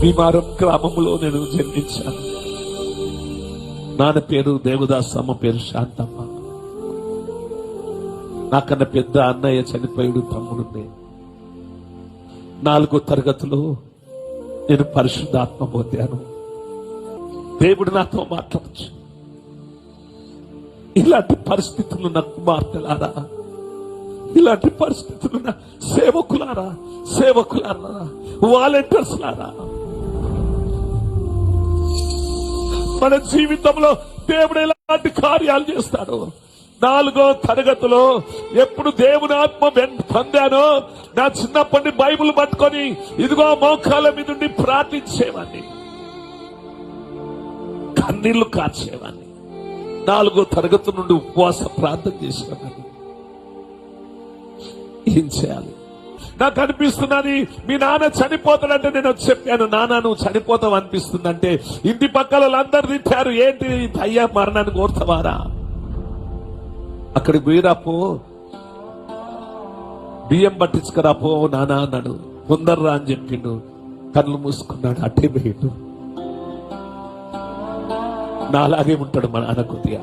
భీమారం గ్రామంలో నేను జన్మించాను. నాన్న పేరు దేవదాస్, అమ్మ పేరు శాంతమ్మ. నాకన్నా పెద్ద అన్నయ్య చనిపోయాడు, తమ్ముడుండే. 4వ తరగతిలో నేను పరిశుద్ధాత్మ పొందాను. దేవుడు నాతో మాట్లాడచ్చు. ఇలాంటి పరిస్థితులు నా కుమార్తెలారా, ఇలాంటి పరిస్థితులు నా సేవకులారా, వాలంటీర్స్ లారా, మన జీవితంలో దేవుడు ఎలాంటి కార్యాలు చేస్తాడు. 4వ తరగతిలో ఎప్పుడు దేవుని ఆత్మ పొందానో, నా చిన్నప్పటి బైబిల్ పట్టుకొని ఇదిగో మోకాళ్ళ మీద ఉండి ప్రార్థించేవాడిని, కన్నీళ్లు కార్చేవాడిని. 4వ తరగతి నుండి ఉపవాస ప్రార్థన చేసేవాడిని. ఏం చేయాలి? నాకు అనిపిస్తున్నది, మీ నాన్న చనిపోతాడంటే నేను చెప్పాను, నాన్న నువ్వు చనిపోతావు అనిపిస్తుందంటే ఇంటి పక్కల వాళ్ళందరూ తిట్టారు. ఏంటి అయ్యా మరణాన్ని కోరుతావారా? అక్కడికి పోయిరాపో, బియ్యం పట్టించుకురాపో నాన్న అన్నాడు. ముందర్రా అని చెప్పిండు. కళ్ళు మూసుకున్నాడు, అట్టే పోయిండు. నా అలాగే ఉంటాడు మా నాన్న కొద్దిగా.